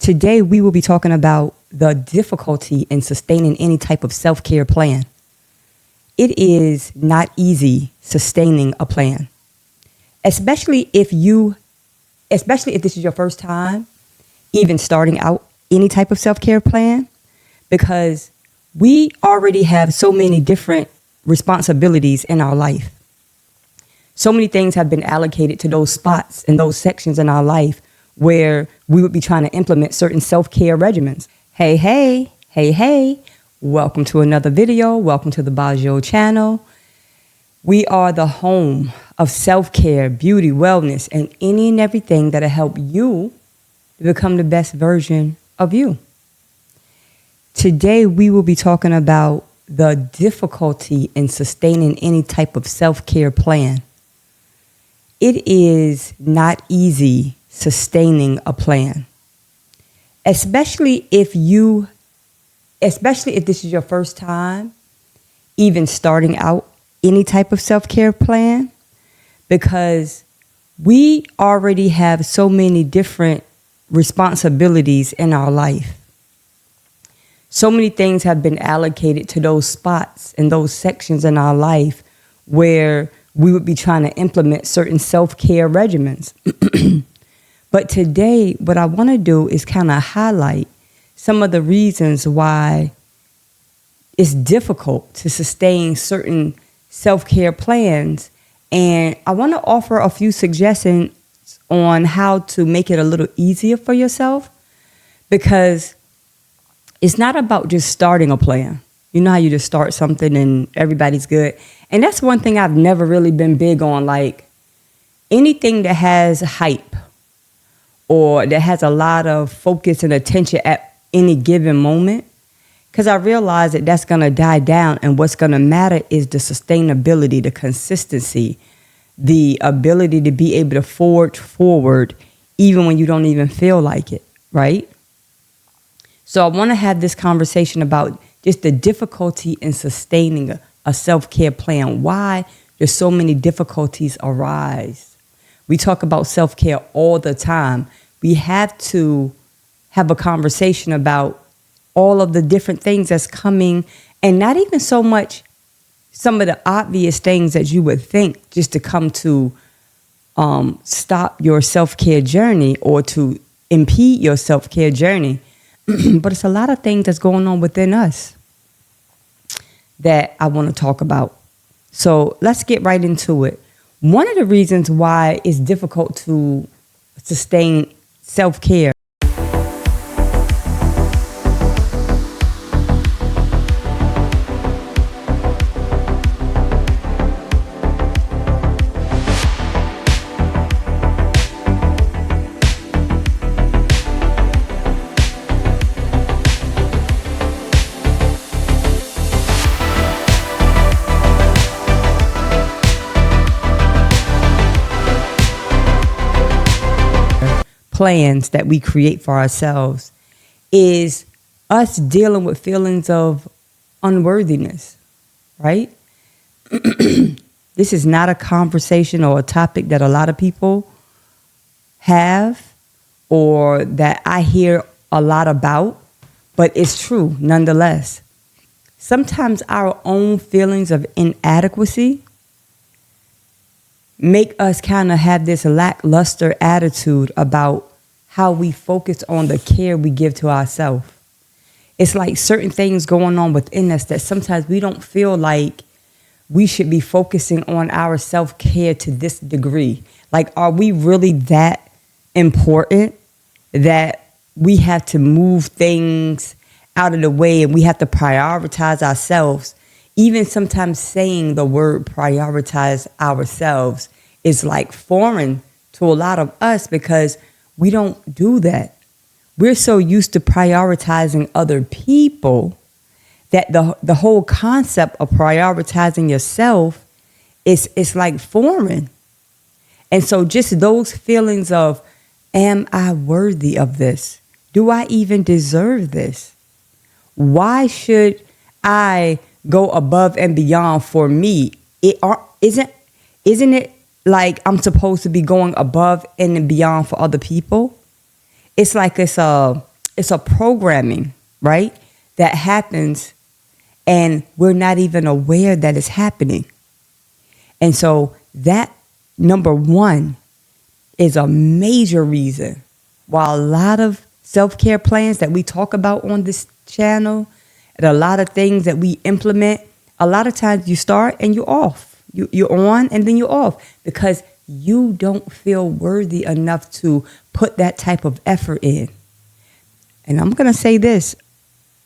Today, we will be talking about the difficulty in sustaining any type of self-care plan. It is not easy sustaining a plan, especially if this is your first time even starting out any type of self-care plan, because we already have so many different responsibilities in our life. So many things have been allocated to those spots and those sections in our life where we would be trying to implement certain self-care regimens. Hey, welcome to another video. Welcome to the Baggio channel. We are the home of self-care, beauty, wellness, and any and everything that'll help you to become the best version of you. Today, we will be talking about the difficulty in sustaining any type of self-care plan. It is not easy sustaining a plan, especially if this is your first time even starting out any type of self-care plan, because we already have so many different responsibilities in our life. So many things have been allocated to those spots and those sections in our life where we would be trying to implement certain self-care regimens. But today, what I want to do is kind of highlight some of the reasons why it's difficult to sustain certain self-care plans. And I want to offer a few suggestions on how to make it a little easier for yourself, because it's not about just starting a plan. You know how you just start something and everybody's good. And that's one thing I've never really been big on, like anything that has hype or that has a lot of focus and attention at any given moment, because I realize that that's going to die down, and what's going to matter is the sustainability, the consistency, the ability to be able to forge forward even when you don't even feel like it, right? So I want to have this conversation about just the difficulty in sustaining a self-care plan. Why there's so many difficulties arise. We talk about self-care all the time. We have to have a conversation about all of the different things that's coming, and not even so much some of the obvious things that you would think just to come to stop your self-care journey or to impede your self-care journey. But it's a lot of things that's going on within us that I want to talk about. So let's get right into it. One of the reasons why it's difficult to sustain self-care plans that we create for ourselves is us dealing with feelings of unworthiness, right? This is not a conversation or a topic that a lot of people have or that I hear a lot about, but it's true nonetheless. Sometimes our own feelings of inadequacy make us kind of have this lackluster attitude about how we focus on the care we give to ourselves. It's like certain things going on within us that sometimes we don't feel like we should be focusing on our self-care to this degree. Like, are we really that important that we have to move things out of the way and we have to prioritize ourselves? Even sometimes saying the word prioritize ourselves is like foreign to a lot of us, because we don't do that. We're so used to prioritizing other people that the whole concept of prioritizing yourself is like foreign. And so just those feelings of, am I worthy of this? Do I even deserve this? Why should I go above and beyond for me? Isn't it like I'm supposed to be going above and beyond for other people? It's like it's a it's a programming, right? That happens and we're not even aware that it's happening. And so that, number one, is a major reason why a lot of self-care plans that we talk about on this channel and a lot of things that we implement, a lot of times you start and you're off. You're on and then you're off because you don't feel worthy enough to put that type of effort in. And I'm going to say this,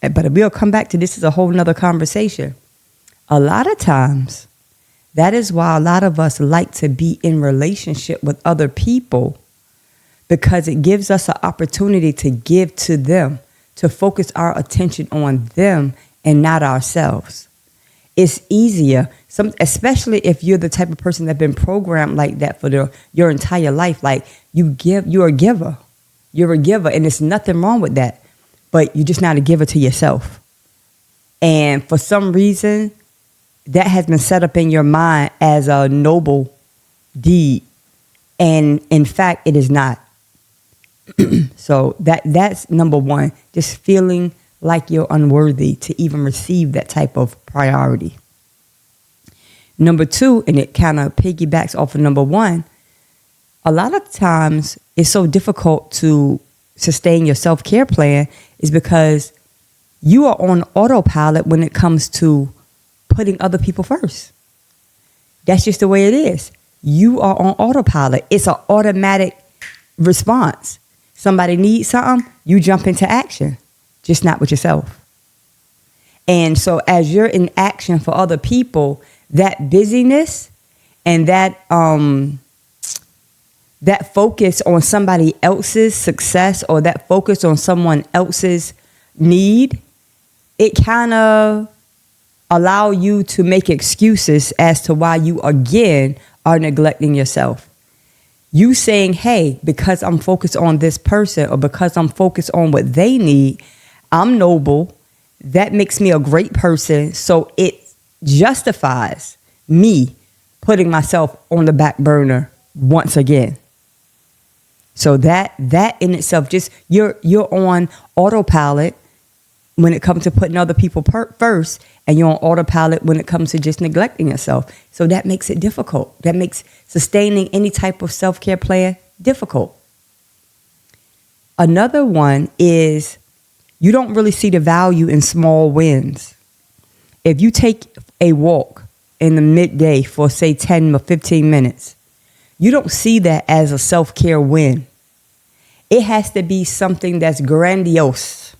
but we'll come back to this as a whole nother conversation. A lot of times, that is why a lot of us like to be in relationship with other people, because it gives us an opportunity to give to them, to focus our attention on them and not ourselves. It's easier, especially if you're the type of person that's been programmed like that for your entire life. Like you're a giver. You're a giver, and there's nothing wrong with that. But you're just not a giver to yourself. And for some reason, that has been set up in your mind as a noble deed. And in fact, it is not. So that's number one, just feeling like you're unworthy to even receive that type of priority. Number two, and it kind of piggybacks off of number one, a lot of times it's so difficult to sustain your self-care plan is because you are on autopilot when it comes to putting other people first. That's just the way it is. You are on autopilot. It's an automatic response. Somebody needs something, you jump into action, just not with yourself. And so as you're in action for other people, that busyness and that focus on somebody else's success or that focus on someone else's need, it kind of allow you to make excuses as to why you again are neglecting yourself. You saying, hey, because I'm focused on this person or because I'm focused on what they need, I'm noble. That makes me a great person. So it justifies me putting myself on the back burner once again. So that in itself, just you're on autopilot when it comes to putting other people first, and you're on autopilot when it comes to just neglecting yourself. So that makes it difficult. That makes sustaining any type of self-care plan difficult. Another one is you don't really see the value in small wins. If you take a walk in the midday for, say, 10 or 15 minutes, you don't see that as a self-care win. It has to be something that's grandiose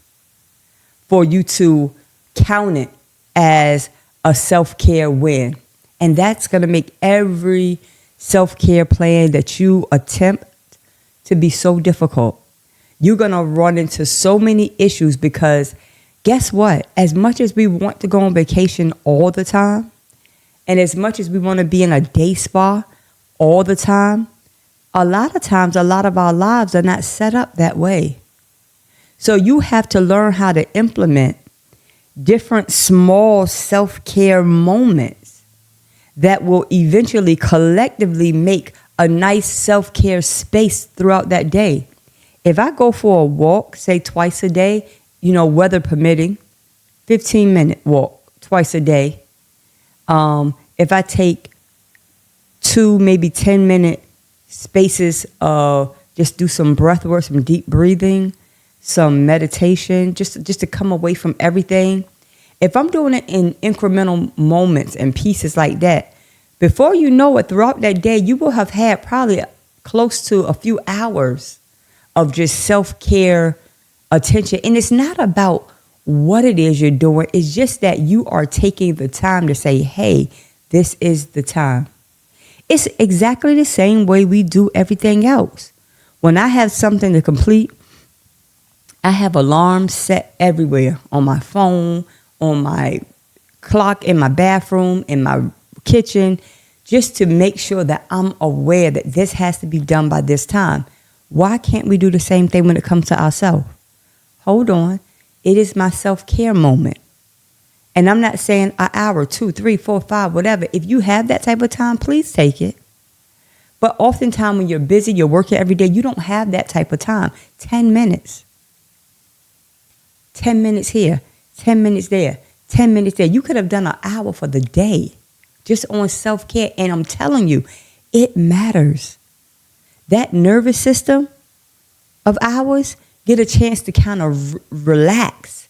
for you to count it as a self-care win. And that's going to make every self-care plan that you attempt to be so difficult. You're going to run into so many issues because guess what? As much as we want to go on vacation all the time, and as much as we want to be in a day spa all the time, a lot of times, a lot of our lives are not set up that way. So you have to learn how to implement different small self-care moments that will eventually collectively make a nice self-care space throughout that day. If I go for a walk, say twice a day, weather permitting, 15-minute walk twice a day. If I take 2, maybe 10-minute spaces of just do some breath work, some deep breathing, some meditation, just to come away from everything. If I'm doing it in incremental moments and pieces like that, before you know it, throughout that day, you will have had probably close to a few hours of just self-care attention. And it's not about what it is you're doing. It's just that you are taking the time to say, hey, this is the time. It's exactly the same way we do everything else. When I have something to complete, I have alarms set everywhere, on my phone, on my clock, in my bathroom, in my kitchen, just to make sure that I'm aware that this has to be done by this time. Why can't we do the same thing when it comes to ourselves? Hold on. It is my self-care moment. And I'm not saying an hour, 2, 3, 4, 5, whatever. If you have that type of time, please take it. But oftentimes when you're busy, you're working every day, you don't have that type of time. 10 minutes. 10 minutes here, 10 minutes there, 10 minutes there. You could have done an hour for the day just on self-care. And I'm telling you, it matters. That nervous system of ours get a chance to kind of relax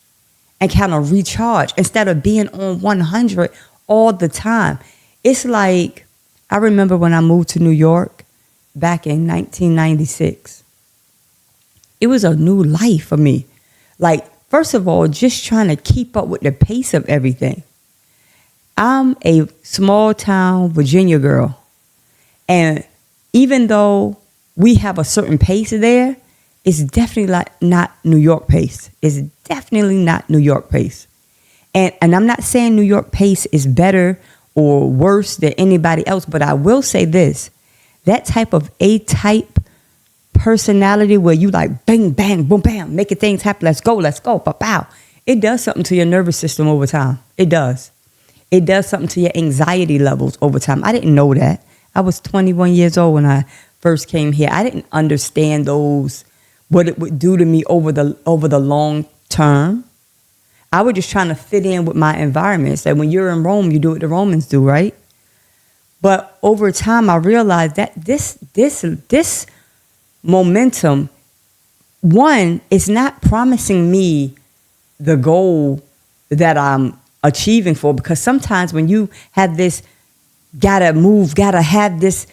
and kind of recharge instead of being on 100 all the time. It's like, I remember when I moved to New York back in 1996. It was a new life for me. Like, first of all, just trying to keep up with the pace of everything. I'm a small town Virginia girl. And even though we have a certain pace there, it's definitely not New York pace. It's definitely not New York pace. And I'm not saying New York pace is better or worse than anybody else, but I will say this. That type of A-type personality where you like bang, bang, boom, bam, making things happen. Let's go, pow. It does something to your nervous system over time. It does. It does something to your anxiety levels over time. I didn't know that. I was 21 years old when I first came here. I didn't understand what it would do to me over the long term. I was just trying to fit in with my environment. So when you're in Rome, you do what the Romans do, right? But over time, I realized that this momentum, one, is not promising me the goal that I'm achieving for. Because sometimes when you have this gotta have this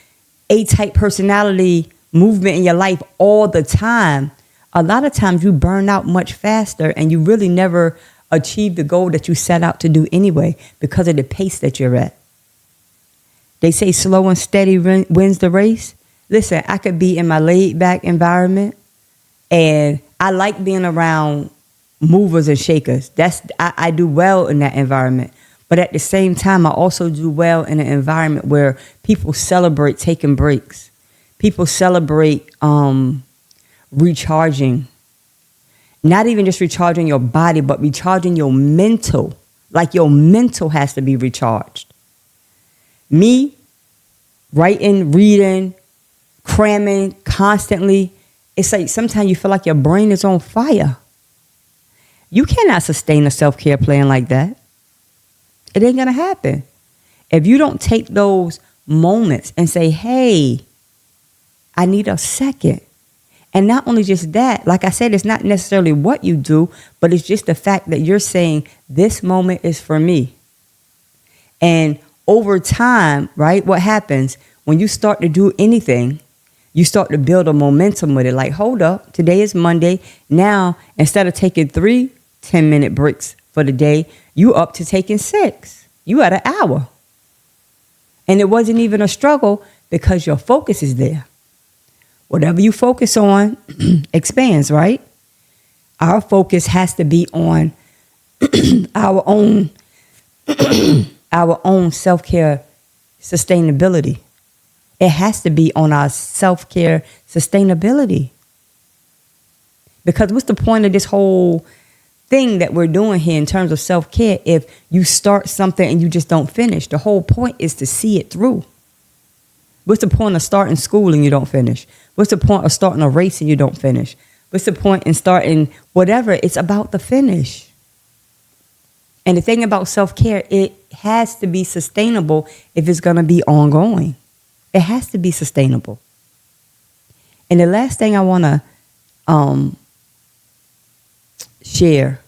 A-type personality movement in your life all the time, a lot of times you burn out much faster and you really never achieve the goal that you set out to do anyway because of the pace that you're at. They say slow and steady wins the race. Listen, I could be in my laid back environment and I like being around movers and shakers. I do well in that environment. But at the same time, I also do well in an environment where people celebrate taking breaks. People celebrate recharging. Not even just recharging your body, but recharging your mental. Like your mental has to be recharged. Me, writing, reading, cramming constantly, it's like sometimes you feel like your brain is on fire. You cannot sustain a self-care plan like that. It ain't going to happen. If you don't take those moments and say, hey, I need a second. And not only just that, like I said, it's not necessarily what you do, but it's just the fact that you're saying this moment is for me. And over time, right, what happens when you start to do anything, you start to build a momentum with it. Like, hold up, today is Monday. Now, instead of taking 3 10-minute breaks for the day, you up to taking 6. You at an hour. And it wasn't even a struggle because your focus is there. Whatever you focus on expands, right? Our focus has to be on our own self-care sustainability. It has to be on our self-care sustainability. Because what's the point of this whole thing that we're doing here in terms of self-care if you start something and you just don't finish? The whole point is to see it through. What's the point of starting school and you don't finish? What's the point of starting a race and you don't finish? What's the point in starting whatever? It's about the finish. And the thing about self-care, it has to be sustainable if it's going to be ongoing. It has to be sustainable. And the last thing I want to share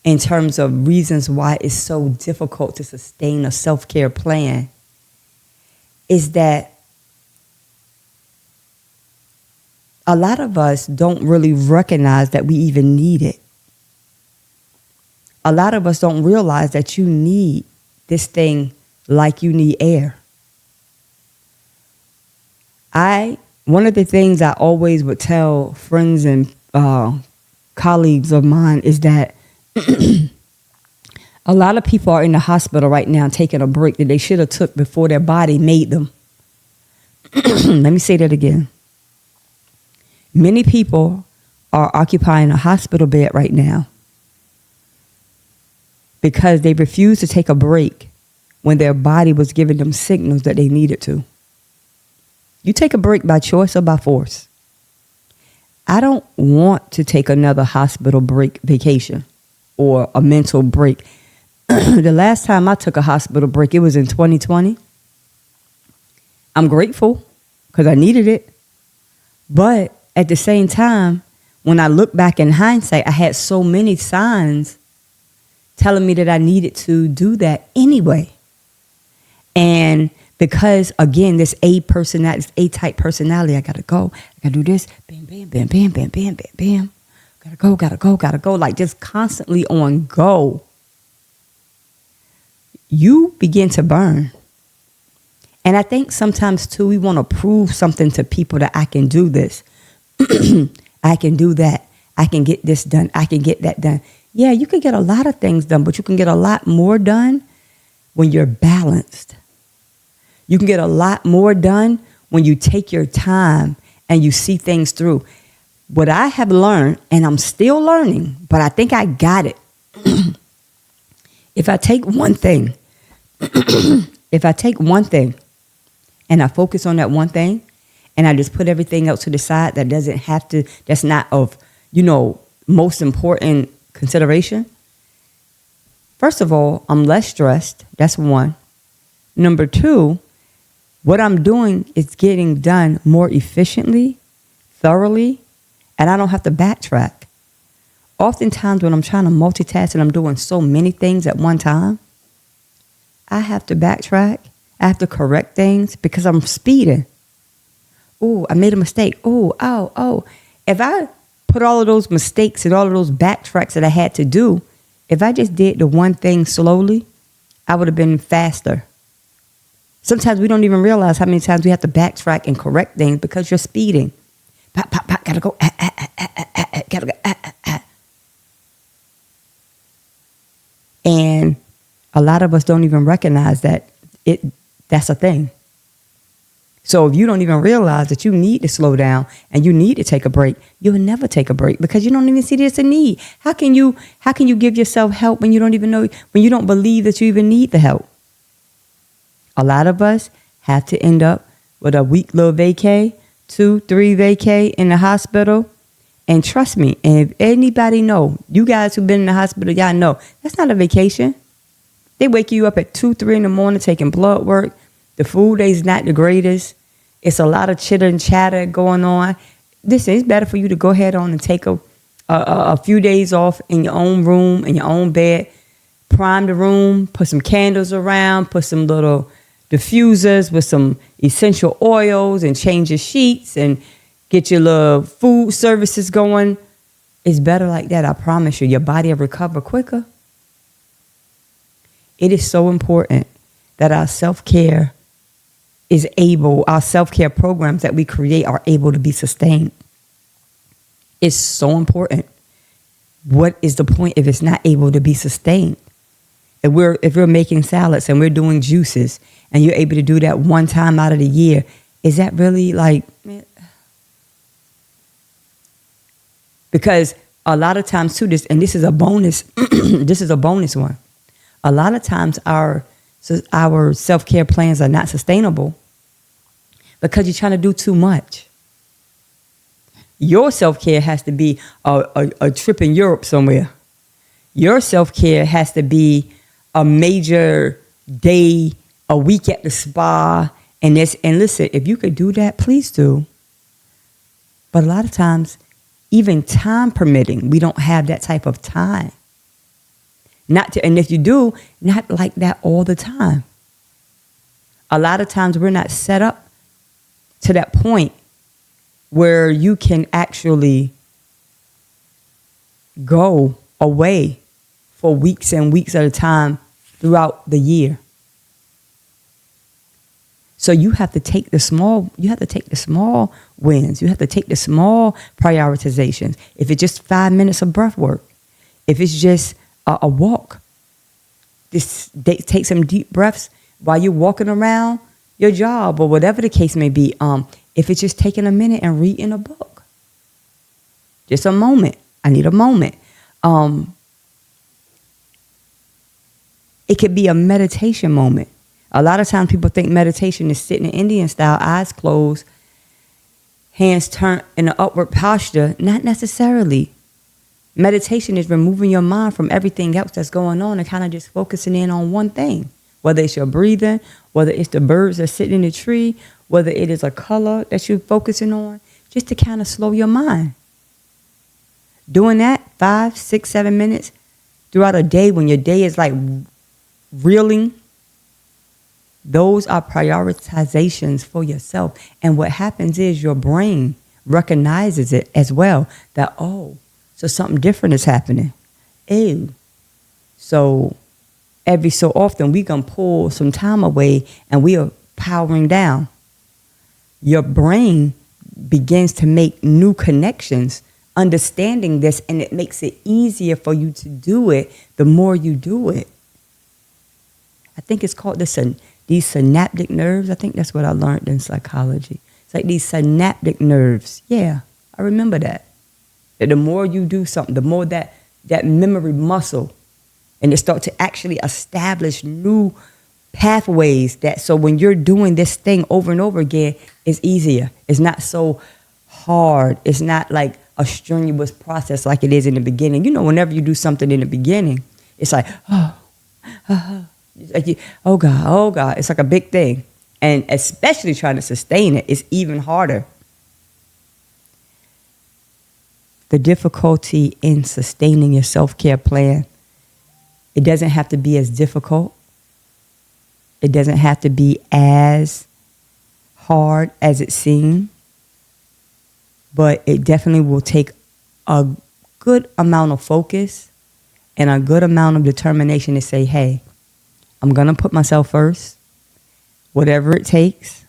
in terms of reasons why it's so difficult to sustain a self-care plan is that a lot of us don't really recognize that we even need it. A lot of us don't realize that you need this thing like you need air. One of the things I always would tell friends and colleagues of mine is that a lot of people are in the hospital right now taking a break that they should have took before their body made them. Let me say that again. Many people are occupying a hospital bed right now because they refused to take a break when their body was giving them signals that they needed to. You take a break by choice or by force. I don't want to take another hospital break vacation or a mental break. The last time I took a hospital break, it was in 2020. I'm grateful because I needed it. But at the same time, when I look back in hindsight, I had so many signs telling me that I needed to do that anyway. And because, again, this A-type personality, I got to go. I got to do this. Bam, bam, bam, bam, bam, bam, bam, bam. Got to go. Like just constantly on go. You begin to burn. And I think sometimes, too, we want to prove something to people that I can do this. I can do that. I can get this done. I can get that done. Yeah, you can get a lot of things done, but you can get a lot more done when you're balanced. You can get a lot more done when you take your time and you see things through. What I have learned, and I'm still learning, but I think I got it. If I take one thing, and I focus on that one thing, and I just put everything else to the side that doesn't have to, that's not of, most important consideration. First of all, I'm less stressed. That's one. Number two, what I'm doing is getting done more efficiently, thoroughly, and I don't have to backtrack. Oftentimes when I'm trying to multitask and I'm doing so many things at one time, I have to backtrack. I have to correct things because I'm speeding. Oh, I made a mistake. Oh. If I put all of those mistakes and all of those backtracks that I had to do, if I just did the one thing slowly, I would have been faster. Sometimes we don't even realize how many times we have to backtrack and correct things because you're speeding. Pop, pop, pop, gotta go. Gotta go. And a lot of us don't even recognize that that's a thing. So if you don't even realize that you need to slow down and you need to take a break, you'll never take a break because you don't even see there's a need. How can you give yourself help when you don't even know, when you don't believe that you even need the help? A lot of us have to end up with a week little vacay, 2-3 vacay in the hospital. And trust me, and if anybody know, you guys who've been in the hospital, y'all know, that's not a vacation. They wake you up at 2-3 in the morning taking blood work. The food is not the greatest. It's a lot of chitter and chatter going on. Listen, it's better for you to go ahead on and take a few days off in your own room, in your own bed. Prime the room, put some candles around, put some little diffusers with some essential oils and change your sheets and get your little food services going. It's better like that, I promise you. Your body will recover quicker. It is so important that our self-care programs that we create are able to be sustained. It's so important. What is the point if it's not able to be sustained? If we're making salads and we're doing juices and you're able to do that one time out of the year, is that really like... Because a lot of times too, this is a bonus, this is a bonus one. A lot of times our self-care plans are not sustainable because you're trying to do too much. Your self-care has to be a trip in Europe somewhere. Your self-care has to be a major day, a week at the spa. And listen, if you could do that, please do. But a lot of times, even time permitting, we don't have that type of time. And if you do, not like that all the time. A lot of times we're not set up to that point where you can actually go away for weeks and weeks at a time throughout the year. So you have to take the small wins. You have to take the small prioritizations. If it's just 5 minutes of breath work, if it's just a walk, take some deep breaths while you're walking around your job or whatever the case may be. If it's just taking a minute and reading a book, just a moment. I need a moment. It could be a meditation moment. A lot of times people think meditation is sitting in Indian style, eyes closed, hands turned in an upward posture. Not necessarily. Meditation is removing your mind from everything else that's going on and kind of just focusing in on one thing. Whether it's your breathing, whether it's the birds that sit in the tree, whether it is a color that you're focusing on, just to kind of slow your mind. Doing that 5, 6, 7 minutes throughout a day when your day is like reeling, those are prioritizations for yourself. And what happens is your brain recognizes it as well, that, oh, so something different is happening. Ew. So every so often we can pull some time away and we are powering down. Your brain begins to make new connections, understanding this, and it makes it easier for you to do it the more you do it. I think it's called these synaptic nerves. I think that's what I learned in psychology. It's like these synaptic nerves. Yeah, I remember that. That the more you do something, the more that memory muscle, and it starts to actually establish new pathways, that so when you're doing this thing over and over again, it's easier. It's not so hard. It's not like a strenuous process like it is in the beginning. You know, whenever you do something in the beginning, it's like, oh God. It's like a big thing. And especially trying to sustain it is even harder. The difficulty in sustaining your self-care plan, it doesn't have to be as difficult. It doesn't have to be as hard as it seems. But it definitely will take a good amount of focus and a good amount of determination to say, hey, I'm going to put myself first, whatever it takes.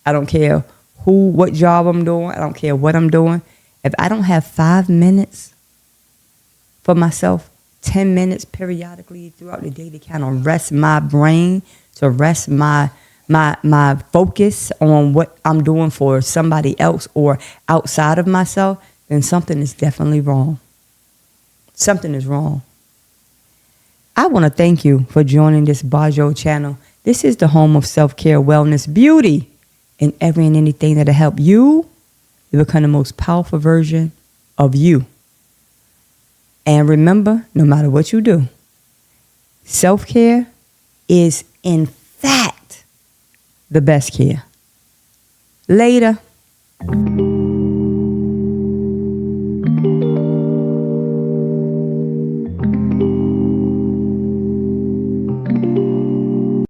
I don't care what job I'm doing. I don't care what I'm doing. If I don't have 5 minutes for myself, 10 minutes periodically throughout the day to kind of rest my brain, to rest my focus on what I'm doing for somebody else or outside of myself, then something is definitely wrong. Something is wrong. I want to thank you for joining this Bajo channel. This is the home of self-care, wellness, beauty, and every and anything that'll help you to become the most powerful version of you. And remember, no matter what you do, self-care is in fact the best care. Later.